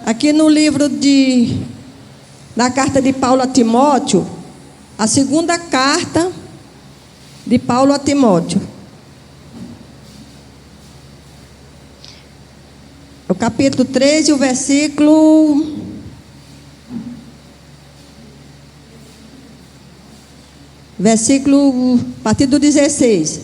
aqui no livro na carta de Paulo a Timóteo, a segunda carta de Paulo a Timóteo. O capítulo 3 e o versículo... a partir do 16.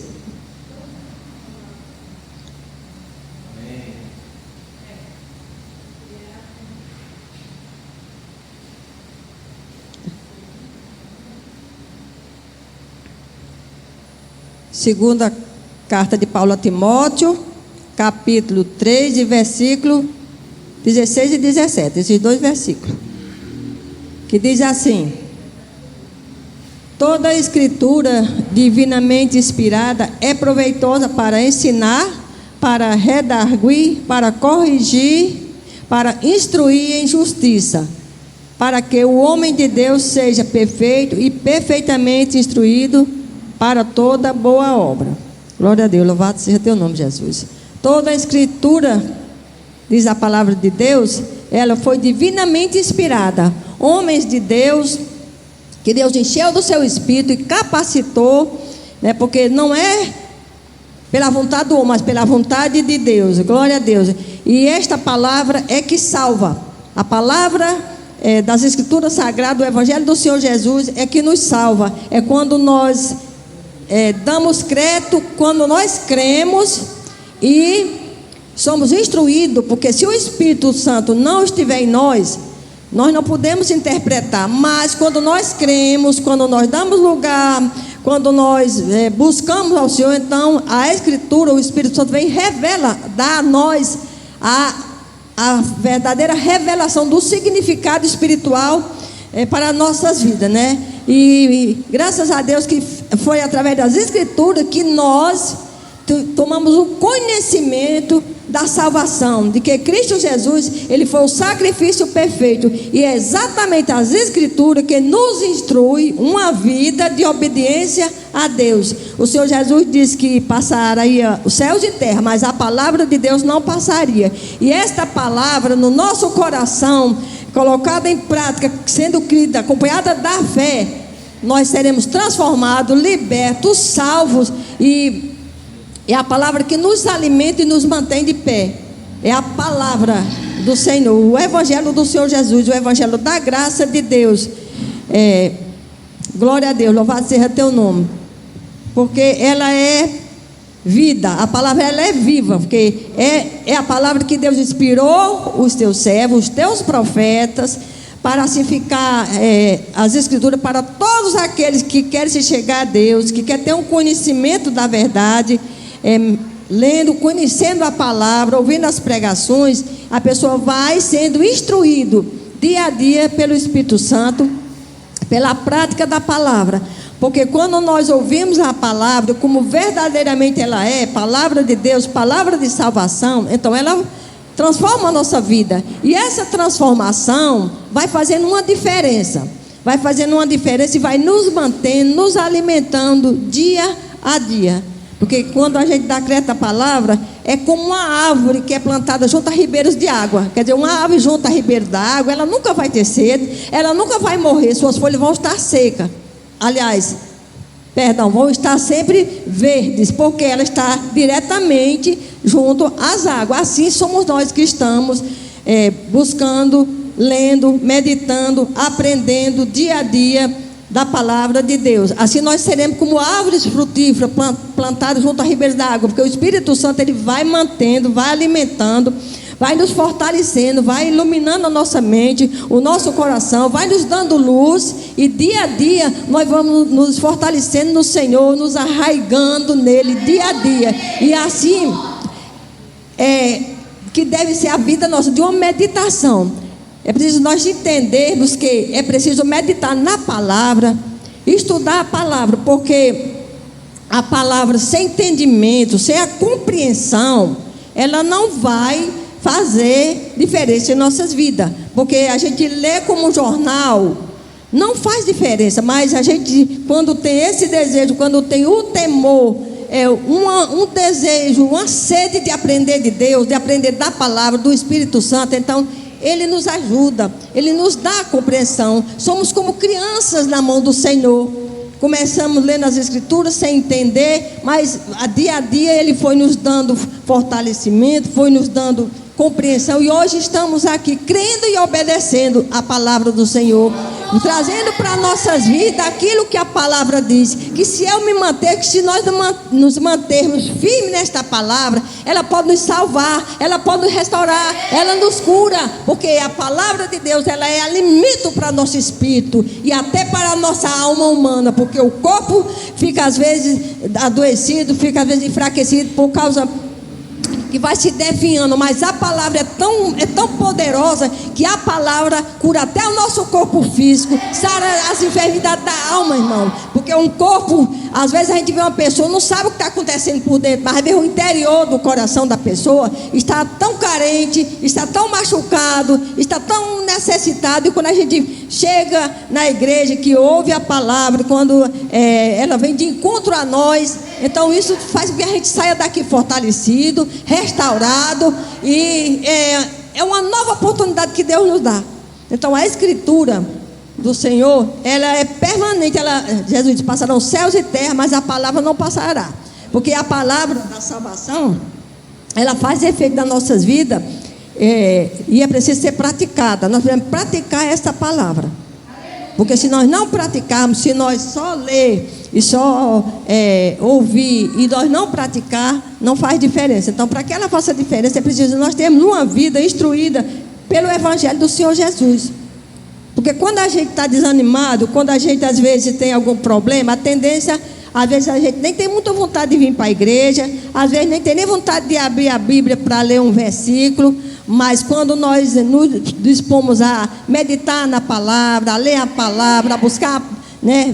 Segunda carta de Paulo a Timóteo, capítulo 3, e versículo 16 e 17. Esses dois versículos. Que diz assim: toda a escritura divinamente inspirada é proveitosa para ensinar, para redarguir, para corrigir, para instruir em justiça, para que o homem de Deus seja perfeito e perfeitamente instruído para toda boa obra. Glória a Deus, louvado seja teu nome, Jesus. Toda a escritura, diz a palavra de Deus, ela foi divinamente inspirada. Homens de Deus, que Deus encheu do seu espírito e capacitou, né, porque não é pela vontade do homem, mas pela vontade de Deus. Glória a Deus. E esta palavra é que salva. A palavra das escrituras sagradas, o evangelho do Senhor Jesus é que nos salva. É quando nós damos crédito, quando nós cremos e somos instruídos, porque se o Espírito Santo não estiver em nós não podemos interpretar. Mas quando nós cremos, quando nós damos lugar, quando nós buscamos ao Senhor, então a Escritura, o Espírito Santo vem e revela, dá a nós a verdadeira revelação do significado espiritual para as nossas vidas, né? E graças a Deus que foi através das Escrituras que nós tomamos o conhecimento da salvação, de que Cristo Jesus, Ele foi o sacrifício perfeito, e é exatamente as Escrituras que nos instrui uma vida de obediência a Deus. O Senhor Jesus disse que passaria os céus e terra, mas a palavra de Deus não passaria, e esta palavra no nosso coração, colocada em prática, sendo crida, acompanhada da fé, nós seremos transformados, libertos, salvos, e é a palavra que nos alimenta e nos mantém de pé. É a palavra do Senhor, o evangelho do Senhor Jesus, o evangelho da graça de Deus. Glória a Deus, louvado seja teu nome. Porque ela é vida, a palavra ela é viva, porque é a palavra que Deus inspirou os teus servos, os teus profetas, para assim ficar as escrituras para todos aqueles que querem se chegar a Deus, que querem ter um conhecimento da verdade. Lendo, conhecendo a palavra, ouvindo as pregações, a pessoa vai sendo instruído dia a dia pelo Espírito Santo, pela prática da palavra. Porque quando nós ouvimos a palavra como verdadeiramente ela é, palavra de Deus, palavra de salvação, então ela transforma a nossa vida. E essa transformação vai fazendo uma diferença. Vai fazendo uma diferença e vai nos mantendo, nos alimentando dia a dia. Porque quando a gente dá crédito à palavra, é como uma árvore que é plantada junto a ribeiros de água. Quer dizer, uma árvore junto a ribeiro da água, ela nunca vai ter sede, ela nunca vai morrer, suas folhas vão estar secas. Aliás, vão estar sempre verdes, porque ela está diretamente junto às águas. Assim somos nós que estamos buscando, lendo, meditando, aprendendo dia a dia da palavra de Deus. Assim nós seremos como árvores frutíferas plantadas junto a ribeiros da água, porque o Espírito Santo ele vai mantendo, vai alimentando, vai nos fortalecendo, vai iluminando a nossa mente, o nosso coração, vai nos dando luz, e dia a dia nós vamos nos fortalecendo no Senhor, nos arraigando nele dia a dia. E assim que deve ser a vida nossa, de uma meditação. É preciso nós entendermos que é preciso meditar na palavra, estudar a palavra, porque a palavra sem entendimento, sem a compreensão, ela não vai fazer diferença em nossas vidas. Porque a gente lê como um jornal, não faz diferença, mas a gente, quando tem esse desejo, quando tem o temor, um desejo, uma sede de aprender de Deus, de aprender da palavra, do Espírito Santo, então Ele nos ajuda, Ele nos dá a compreensão. Somos como crianças na mão do Senhor. Começamos lendo as Escrituras sem entender, mas a dia Ele foi nos dando fortalecimento, foi nos dando compreensão, e hoje estamos aqui crendo e obedecendo a palavra do Senhor, trazendo para nossas vidas aquilo que a palavra diz, que se eu me manter, que se nós nos mantermos firmes nesta palavra, ela pode nos salvar, ela pode nos restaurar, ela nos cura, porque a palavra de Deus, ela é alimento para nosso espírito e até para a nossa alma humana, porque o corpo fica às vezes adoecido, fica às vezes enfraquecido por causa que vai se definhando, mas a palavra é tão poderosa que a palavra cura até o nosso corpo físico, sara as enfermidades da alma, irmão. Porque um corpo, às vezes a gente vê uma pessoa, não sabe o que está acontecendo por dentro, mas vê o interior do coração da pessoa, está tão carente, está tão machucado, está tão necessitado. E quando a gente chega na igreja, que ouve a palavra, quando ela vem de encontro a nós, então isso faz com que a gente saia daqui fortalecido, restaurado, e é uma nova oportunidade que Deus nos dá. Então a Escritura do Senhor, ela é permanente. Jesus disse: passarão céus e terra, mas a palavra não passará, porque a palavra da salvação, ela faz efeito nas nossas vidas, e é preciso ser praticada. Nós devemos praticar essa palavra, porque se nós não praticarmos, se nós só ler e só ouvir e nós não praticar, não faz diferença. Então, para que ela faça diferença, é preciso nós termos uma vida instruída pelo Evangelho do Senhor Jesus. Porque quando a gente está desanimado, quando a gente às vezes tem algum problema, a tendência, às vezes a gente nem tem muita vontade de vir para a igreja, às vezes nem tem nem vontade de abrir a Bíblia para ler um versículo. Mas quando nós nos dispomos a meditar na palavra, a ler a palavra, a buscar,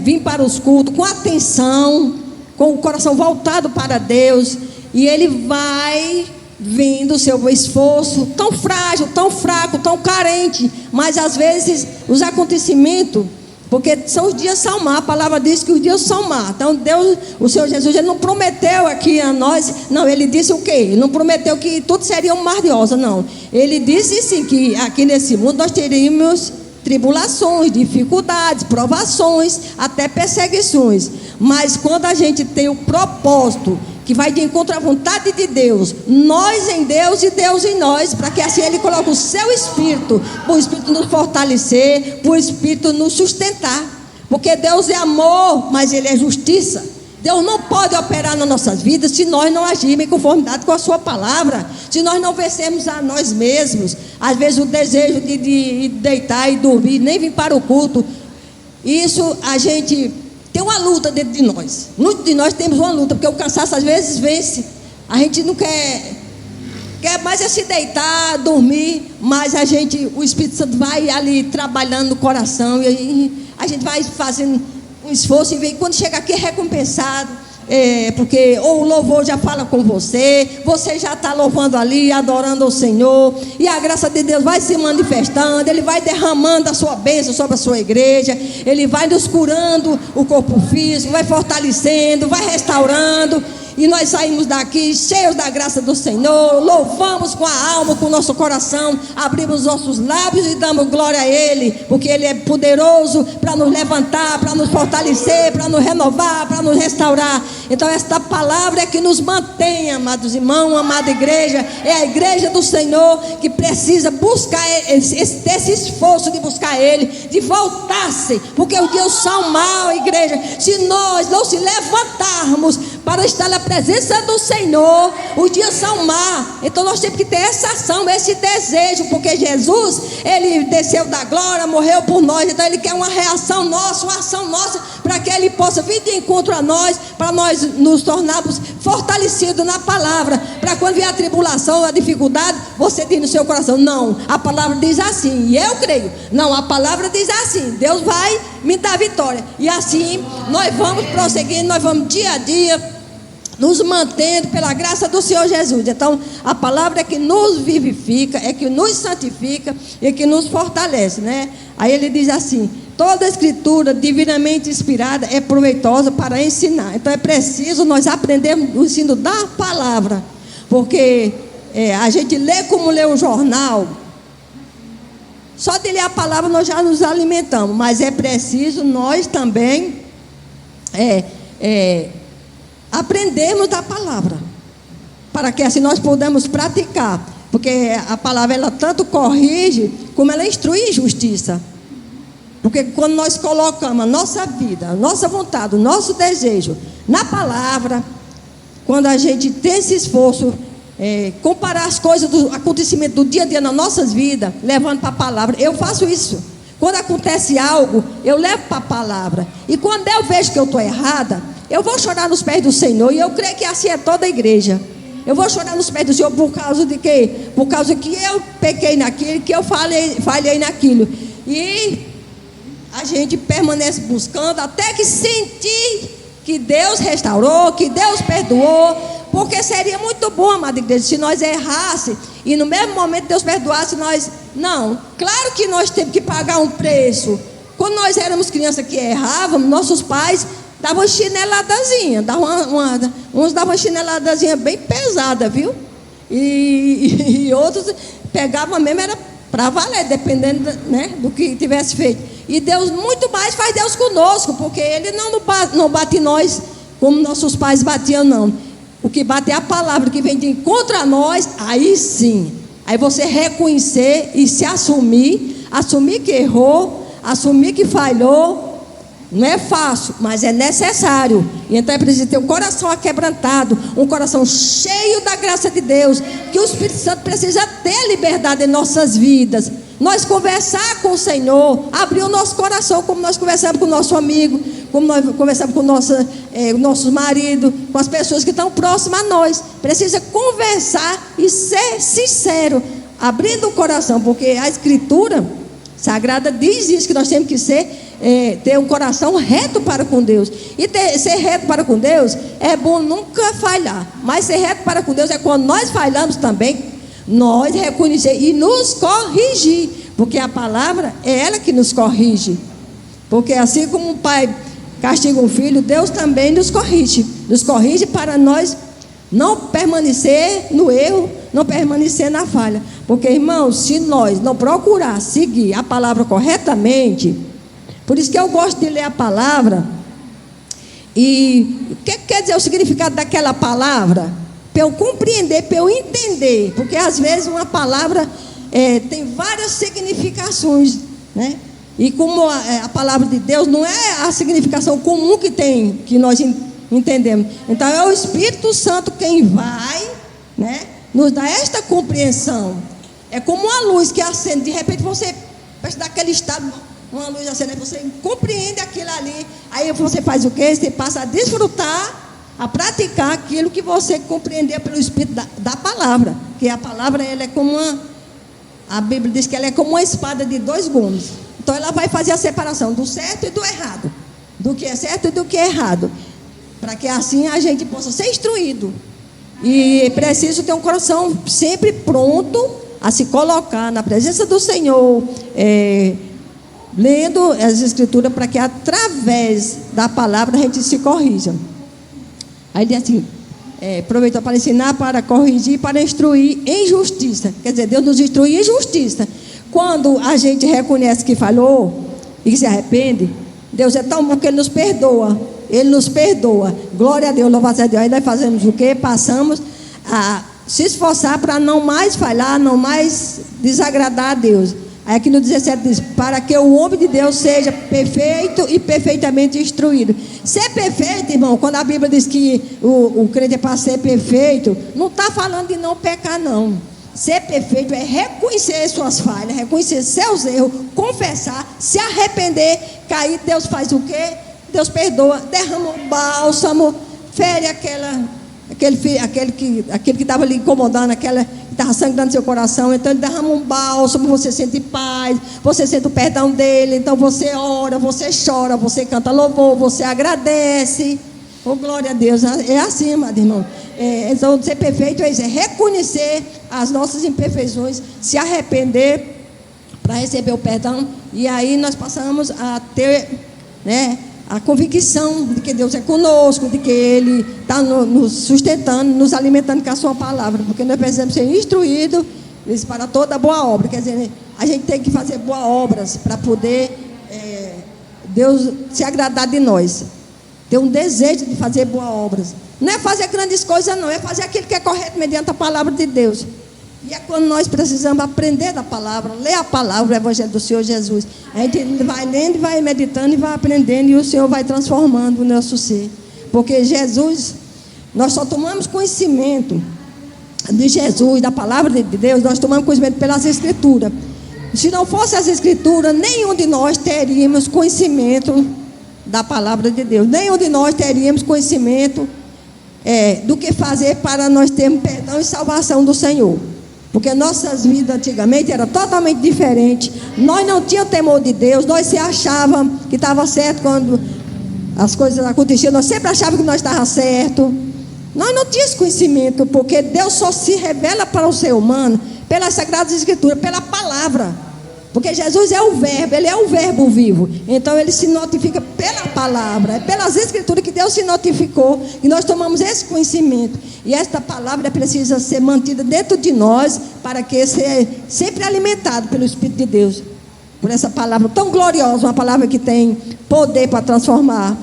vir para os cultos com atenção, com o coração voltado para Deus, e Ele vai vendo o seu esforço tão frágil, tão fraco, tão carente, mas às vezes os acontecimentos, porque são os dias salmar, a palavra diz que os dias salmar. Então Deus, o Senhor Jesus, Ele não prometeu aqui a nós, não, Ele disse o quê? Ele não prometeu que tudo seria um mar de rosa, não. Ele disse sim que aqui nesse mundo nós teríamos tribulações, dificuldades, provações, até perseguições. Mas quando a gente tem o propósito que vai de encontro à vontade de Deus, nós em Deus e Deus em nós, para que assim Ele coloque o seu Espírito, para o Espírito nos fortalecer, para o Espírito nos sustentar, porque Deus é amor, mas Ele é justiça. Deus não pode operar nas nossas vidas se nós não agirmos em conformidade com a sua palavra, se nós não vencermos a nós mesmos. Às vezes o desejo de deitar e dormir, nem vir para o culto, isso a gente tem uma luta dentro de nós. Muitos de nós temos uma luta, porque o cansaço às vezes vence. A gente não quer mais se deitar, dormir, mas o Espírito Santo vai ali trabalhando no coração, e a gente vai fazendo um esforço, e quando chega aqui é recompensado, porque ou o louvor já fala com você já está louvando ali, adorando ao Senhor, e a graça de Deus vai se manifestando, Ele vai derramando a sua bênção sobre a sua igreja, Ele vai nos curando o corpo físico, vai fortalecendo, vai restaurando, e nós saímos daqui cheios da graça do Senhor, louvamos com a alma, com o nosso coração, abrimos nossos lábios e damos glória a Ele, porque Ele é poderoso para nos levantar, para nos fortalecer, para nos renovar, para nos restaurar. Então esta palavra é que nos mantém, amados irmãos, amada igreja, é a igreja do Senhor que precisa buscar esse esforço de buscar Ele, de voltar-se, porque os dias são maus, igreja. Se nós não se levantarmos para estar na presença do Senhor, os dias são maus. Então nós temos que ter essa ação, esse desejo, porque Jesus, Ele desceu da glória, morreu por nós. Então Ele quer uma reação nossa, uma ação nossa, para que Ele possa vir de encontro a nós, para nós nos tornarmos fortalecidos na palavra, para quando vier a tribulação, a dificuldade, você diz no seu coração: não, a palavra diz assim, e eu creio. Não, a palavra diz assim, Deus vai me dar vitória. E assim nós vamos prosseguindo, nós vamos dia a dia nos mantendo pela graça do Senhor Jesus. Então a palavra é que nos vivifica, é que nos santifica e que nos fortalece, Aí ele diz assim: toda a escritura divinamente inspirada é proveitosa para ensinar. Então é preciso nós aprendermos o ensino da palavra, porque a gente lê como lê um jornal, Só de ler a palavra nós já nos alimentamos, mas é preciso nós também aprendermos da palavra, para que assim nós podamos praticar, porque a palavra ela tanto corrige, como ela instrui em justiça. Porque quando nós colocamos a nossa vida, a nossa vontade, o nosso desejo na palavra, quando a gente tem esse esforço, comparar as coisas do acontecimento do dia a dia nas nossas vidas, levando para a palavra. Eu faço isso. Quando acontece algo, eu levo para a palavra. E quando eu vejo que eu estou errada, eu vou chorar nos pés do Senhor. E eu creio que assim é toda a igreja. Eu vou chorar nos pés do Senhor por causa de quê? Por causa que eu pequei naquilo, que eu falhei naquilo. E a gente permanece buscando até que sentir que Deus restaurou, que Deus perdoou. Porque seria muito bom, amada igreja, se nós errássemos e no mesmo momento Deus perdoasse nós. Não, claro que nós temos que pagar um preço. Quando nós éramos crianças que errávamos, nossos pais davam chineladazinha, uns davam chineladazinha bem pesada, viu? E outros pegavam mesmo, era para valer, dependendo, né, do que tivesse feito. E Deus, muito mais faz Deus conosco, porque Ele não bate em nós como nossos pais batiam, não. O que bate é a palavra que vem de encontro a nós. Aí sim, aí você reconhecer e se assumir que errou, assumir que falhou. Não é fácil, mas é necessário. E então é preciso ter um coração aquebrantado, um coração cheio da graça de Deus, que o Espírito Santo precisa ter liberdade em nossas vidas. Nós conversar com o Senhor, abrir o nosso coração, como nós conversamos com o nosso amigo, como nós conversamos com o nosso marido, com as pessoas que estão próximas a nós. Precisa conversar e ser sincero, abrindo o coração, porque a Escritura Sagrada diz isso, que nós temos que ter um coração reto para com Deus. E ser reto para com Deus é bom nunca falhar, mas ser reto para com Deus é quando nós falhamos também, nós reconhecer e nos corrigir, porque a palavra é ela que nos corrige. Porque assim como o pai castiga um filho, Deus também nos corrige para nós não permanecer no erro, não permanecer na falha. Porque, irmãos, se nós não procurar seguir a palavra corretamente, por isso que eu gosto de ler a palavra. E o que quer dizer o significado daquela palavra? Para eu compreender, para eu entender. Porque às vezes uma palavra tem várias significações, né? E como a palavra de Deus não é a significação comum que nós entendemos. Então é o Espírito Santo quem vai, né, nos dar esta compreensão. É como uma luz que acende, de repente você dá aquele estado, uma luz acende, você compreende aquilo ali, aí você faz o quê? Você passa a desfrutar, a praticar aquilo que você compreendeu pelo Espírito da palavra. Que a palavra, ela é como a Bíblia diz que ela é como uma espada de 2 gumes. Então ela vai fazer a separação do certo e do errado, do que é certo e do que é errado, para que assim a gente possa ser instruído. E é preciso ter um coração sempre pronto a se colocar na presença do Senhor, lendo as Escrituras, para que através da palavra a gente se corrija. Aí ele diz assim, aproveitou para ensinar, para corrigir, para instruir em justiça. Quer dizer, Deus nos instrui em justiça. Quando a gente reconhece que falhou e que se arrepende, Deus é tão bom que Ele nos perdoa. Ele nos perdoa. Glória a Deus, louvado a Deus. Aí nós fazemos o quê? Passamos a se esforçar para não mais falhar, não mais desagradar a Deus. Aí aqui no 17 diz, para que o homem de Deus seja perfeito e perfeitamente instruído. Ser perfeito, irmão, quando a Bíblia diz que o crente é para ser perfeito, não está falando de não pecar, não. Ser perfeito é reconhecer suas falhas, reconhecer seus erros, confessar, se arrepender, cair. Deus faz o quê? Deus perdoa, derrama um bálsamo, fere aquele que estava ali incomodando, aquela que estava sangrando seu coração. Então ele derrama um bálsamo, você sente paz, você sente o perdão dele. Então você ora, você chora, você canta louvor, você agradece. Oh, glória a Deus. É assim, amado irmão. Então ser perfeito é isso, é reconhecer as nossas imperfeições, se arrepender para receber o perdão. E aí nós passamos a ter, né, a convicção de que Deus é conosco, de que Ele está nos sustentando, nos alimentando com a sua palavra, porque nós precisamos ser instruídos para toda boa obra. Quer dizer, a gente tem que fazer boas obras para poder Deus se agradar de nós. Ter um desejo de fazer boas obras. Não é fazer grandes coisas, não. É fazer aquilo que é correto mediante a palavra de Deus. E é quando nós precisamos aprender da palavra, ler a palavra, o Evangelho do Senhor Jesus. A gente vai lendo, vai meditando e vai aprendendo, e o Senhor vai transformando o nosso ser. Porque Jesus, nós só tomamos conhecimento de Jesus, da palavra de Deus, nós tomamos conhecimento pelas Escrituras. Se não fosse as Escrituras, nenhum de nós teríamos conhecimento da palavra de Deus. Nenhum de nós teríamos conhecimento do que fazer para nós termos perdão e salvação do Senhor. Porque nossas vidas antigamente eram totalmente diferentes. Nós não tínhamos temor de Deus. Nós se achávamos que estava certo quando as coisas aconteciam. Nós sempre achávamos que nós estávamos certo. Nós não tínhamos conhecimento, porque Deus só se revela para o ser humano pelas Sagradas Escrituras, pela palavra. Porque Jesus é o verbo, Ele é o verbo vivo. Então Ele se notifica pela palavra. É pelas Escrituras que Deus se notificou. E nós tomamos esse conhecimento. E esta palavra precisa ser mantida dentro de nós, para que seja sempre alimentado pelo Espírito de Deus. Por essa palavra tão gloriosa, uma palavra que tem poder para transformar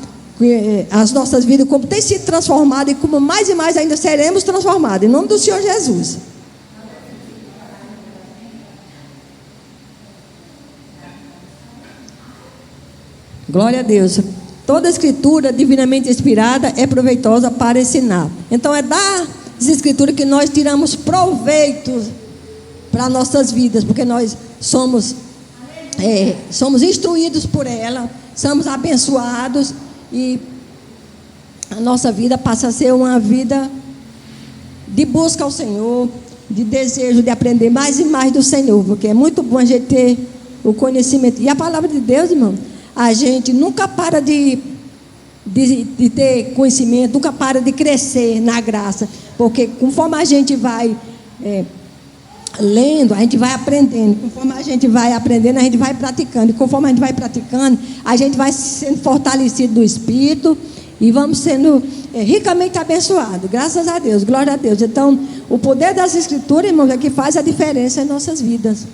as nossas vidas, como tem sido transformada, e como mais e mais ainda seremos transformados. Em nome do Senhor Jesus. Glória a Deus. Toda escritura divinamente inspirada é proveitosa para ensinar. Então é das escrituras que nós tiramos proveito para nossas vidas, porque nós somos instruídos por ela, somos abençoados, e a nossa vida passa a ser uma vida de busca ao Senhor, de desejo de aprender mais e mais do Senhor, porque é muito bom a gente ter o conhecimento. E a palavra de Deus, irmão, a gente nunca para de ter conhecimento, nunca para de crescer na graça, porque conforme a gente vai lendo, a gente vai aprendendo. Conforme a gente vai aprendendo, a gente vai praticando. E conforme a gente vai praticando, a gente vai sendo fortalecido do Espírito e vamos sendo ricamente abençoados. Graças a Deus, glória a Deus. Então, o poder das Escrituras, irmãos, é que faz a diferença em nossas vidas.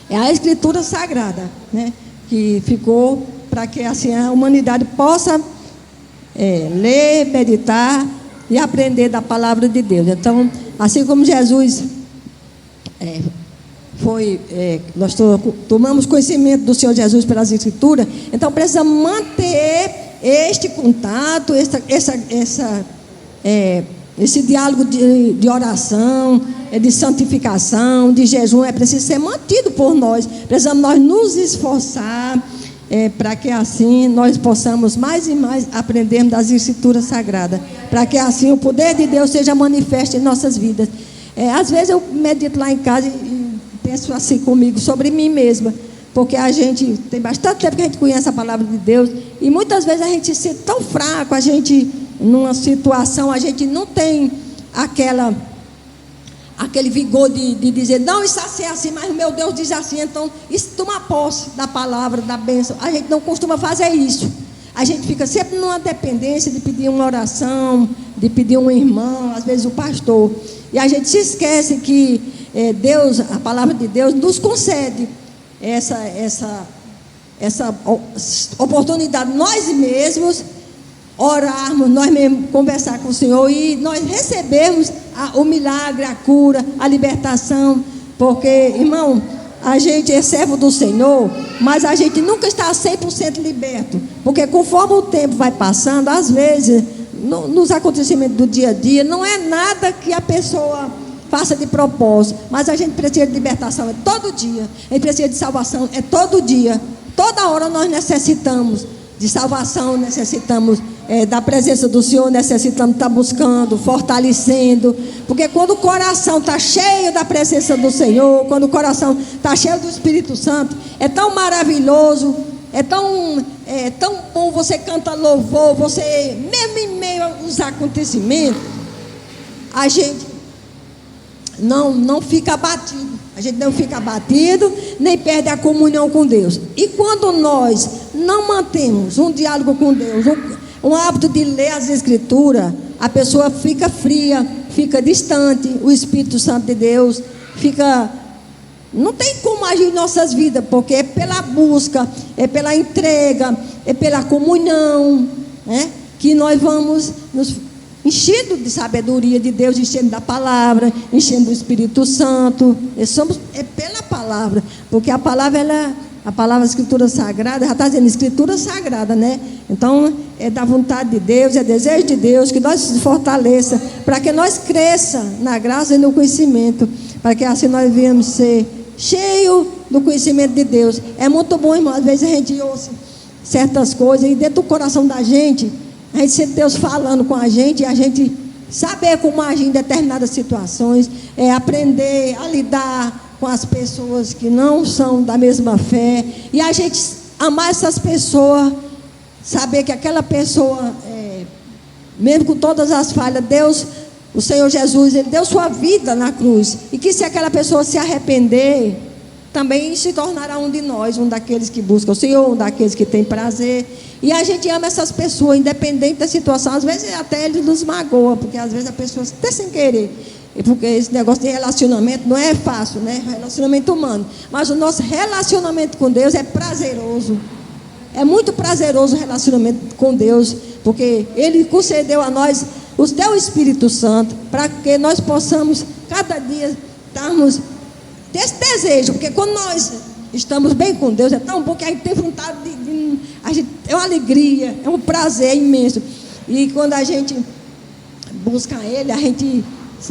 É a Escritura Sagrada, né, que ficou para que assim a humanidade possa ler, meditar e aprender da palavra de Deus. Então, assim como Jesus nós tomamos conhecimento do Senhor Jesus pelas Escrituras, então precisamos manter este contato, esse diálogo de oração, de santificação, de jejum, é preciso ser mantido por nós. Precisamos nós nos esforçar para que assim nós possamos mais e mais aprendermos das Escrituras Sagradas, para que assim o poder de Deus seja manifesto em nossas vidas. Às vezes eu medito lá em casa e penso assim comigo, sobre mim mesma, porque a gente tem bastante tempo que a gente conhece a palavra de Deus, e muitas vezes a gente se sente tão fraco, a gente, numa situação, a gente não tem aquele vigor de dizer, não, isso é assim, mas o meu Deus diz assim, então isso toma posse da palavra, da bênção. A gente não costuma fazer isso. A gente fica sempre numa dependência de pedir uma oração, de pedir um irmão, às vezes o pastor. E a gente se esquece que Deus, a palavra de Deus, nos concede essa oportunidade, nós mesmos orarmos, nós mesmos conversar com o Senhor e nós recebemos o milagre, a cura, a libertação. Porque, irmão, a gente é servo do Senhor, mas a gente nunca está 100% liberto, porque conforme o tempo vai passando, às vezes, nos acontecimentos do dia a dia, não é nada que a pessoa faça de propósito, mas a gente precisa de libertação, é todo dia. A gente precisa de salvação, é todo dia. Toda hora nós necessitamos de salvação, necessitamos da presença do Senhor, necessitamos estar buscando, fortalecendo, porque quando o coração está cheio da presença do Senhor, quando o coração está cheio do Espírito Santo, é tão maravilhoso, é tão bom, você canta louvor, você, mesmo em meio aos acontecimentos, a gente não fica abatido. A gente não fica abatido, nem perde a comunhão com Deus. E quando nós não mantemos um diálogo com Deus, um hábito de ler as Escrituras, a pessoa fica fria, fica distante, o Espírito Santo de Deus fica Não tem como agir em nossas vidas, porque é pela busca, é pela entrega, é pela comunhão, né? Que nós vamos nos enchendo de sabedoria de Deus, enchendo da palavra, enchendo do Espírito Santo. É pela palavra, porque a palavra, a Escritura Sagrada, já está dizendo Escritura Sagrada, né? Então, é da vontade de Deus, é desejo de Deus, que nós se fortaleça, para que nós cresça na graça e no conhecimento, para que assim nós venhamos ser cheio do conhecimento de Deus. É muito bom, irmão, às vezes a gente ouve certas coisas e dentro do coração da gente, a gente sente Deus falando com a gente, e a gente saber como agir em determinadas situações, aprender a lidar com as pessoas que não são da mesma fé, e a gente amar essas pessoas, saber que aquela pessoa, mesmo com todas as falhas, Deus, o Senhor Jesus, Ele deu sua vida na cruz, e que se aquela pessoa se arrepender, também se tornará um de nós, um daqueles que buscam o Senhor, um daqueles que tem prazer. E a gente ama essas pessoas, independente da situação. Às vezes até eles nos magoam, porque às vezes a pessoa até sem querer, porque esse negócio de relacionamento não é fácil, né? Relacionamento humano, mas o nosso relacionamento com Deus é prazeroso. É muito prazeroso o relacionamento com Deus, porque Ele concedeu a nós o teu Espírito Santo, para que nós possamos cada dia estarmos desse desejo, porque quando nós estamos bem com Deus, é tão bom que a gente tem vontade é uma alegria, é um prazer imenso. E quando a gente busca Ele, a gente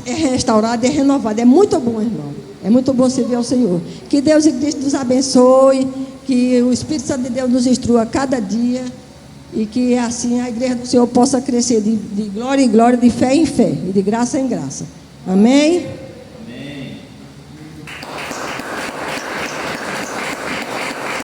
é restaurado, é renovado. É muito bom, irmão. É muito bom servir ao Senhor. Que Deus e Cristo nos abençoe, que o Espírito Santo de Deus nos instrua cada dia, e que assim a igreja do Senhor possa crescer de glória em glória, de fé em fé, e de graça em graça. Amém?